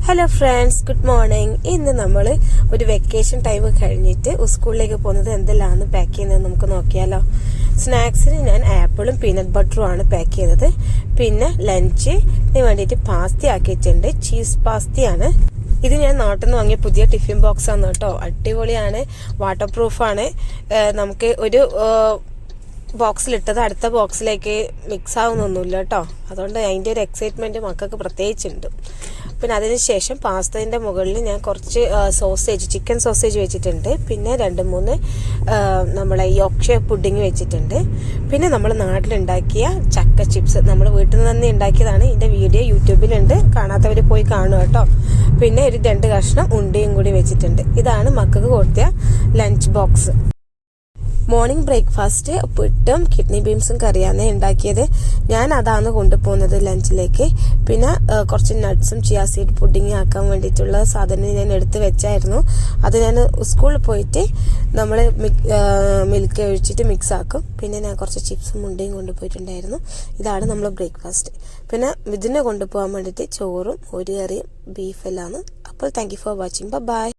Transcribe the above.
Hello friends, good morning. ഇന്ന് നമ്മൾ ഒരു വെക്കേഷൻ ടൈം കഴിഞ്ഞിട്ട് സ്കൂളിലേക്ക് പോകുന്നത് എന്തെല്ലാമാണ് പാക്ക് ചെയ്യുന്നത് നമുക്ക് നോക്കിയാലോ. സ്നാക്സിന് ഞാൻ ആപ്പിളും പീനട്ട് ബട്ടറും ആണ് പാക്ക് ചെയ്തത്. പിന്നെ ലഞ്ചിന് വേണ്ടിയിട്ട് പാസ്ത ആക്കിയിട്ടുണ്ട്. ചീസ് പാസ്തയാണ്. ഇത് ഞാൻ നാട്ടിൽ നിന്ന് വാങ്ങിയ പുതിയ ടിഫിൻ ബോക്സ് ആണ് കേട്ടോ. അടിപൊളിയാണ്, വാട്ടർ പ്രൂഫാണ്. നമുക്ക് ഒരു ബോക്സിലിട്ടത് അടുത്ത ബോക്സിലേക്ക് മിക്സ് ആവുന്നൊന്നുമില്ല കേട്ടോ. അതുകൊണ്ട് അതിൻ്റെ ഒരു എക്സൈറ്റ്മെൻറ്റ് മക്കൾക്ക് പ്രത്യേകിച്ചുണ്ട്. പിന്നെ അതിന് ശേഷം പാസ്തേൻ്റെ മുകളിൽ ഞാൻ കുറച്ച് ചിക്കൻ സോസേജ് വെച്ചിട്ടുണ്ട്. പിന്നെ 2-3 നമ്മളെ യോർക്ക്ഷയർ പുഡിങ് വെച്ചിട്ടുണ്ട്. പിന്നെ നമ്മൾ നാട്ടിലുണ്ടാക്കിയ ചക്ക ചിപ്സ് നമ്മൾ വീട്ടിൽ നിന്ന് തന്നെ ഉണ്ടാക്കിയതാണ്. ഇതിൻ്റെ വീഡിയോ യൂട്യൂബിലുണ്ട്, കാണാത്തവർ പോയി കാണുക കേട്ടോ. പിന്നെ ഒരു 2 കഷ്ണം ഉണ്ടിയും കൂടി വെച്ചിട്ടുണ്ട്. ഇതാണ് മക്കൾക്ക് കൊടുത്ത ലഞ്ച് ബോക്സ്. മോർണിംഗ് ബ്രേക്ക്ഫാസ്റ്റ് പുട്ടും കിഡ്നി ബീൻസും കറിയാണ് ഉണ്ടാക്കിയത്. ഞാൻ അതാണ് കൊണ്ടുപോകുന്നത് ലഞ്ചിലേക്ക്. പിന്നെ കുറച്ച് നട്ട്സും ചിയാ സീഡ് പുഡിങ് ആക്കാൻ വേണ്ടിയിട്ടുള്ള സാധനം ഞാൻ എടുത്ത് വെച്ചായിരുന്നു. അത് ഞാൻ സ്കൂളിൽ പോയിട്ട് നമ്മൾ മിൽക്ക് ഒഴിച്ചിട്ട് മിക്സ് ആക്കും. പിന്നെ ഞാൻ കുറച്ച് ചിപ്സും മുണ്ടയും കൊണ്ടുപോയിട്ടുണ്ടായിരുന്നു. ഇതാണ് നമ്മൾ ബ്രേക്ക്ഫാസ്റ്റ്. പിന്നെ ഇതിനെ കൊണ്ടുപോകാൻ വേണ്ടിയിട്ട് ചോറും ഒരു കറിയും ബീഫെല്ലാം. അപ്പോൾ thank you for watching. By.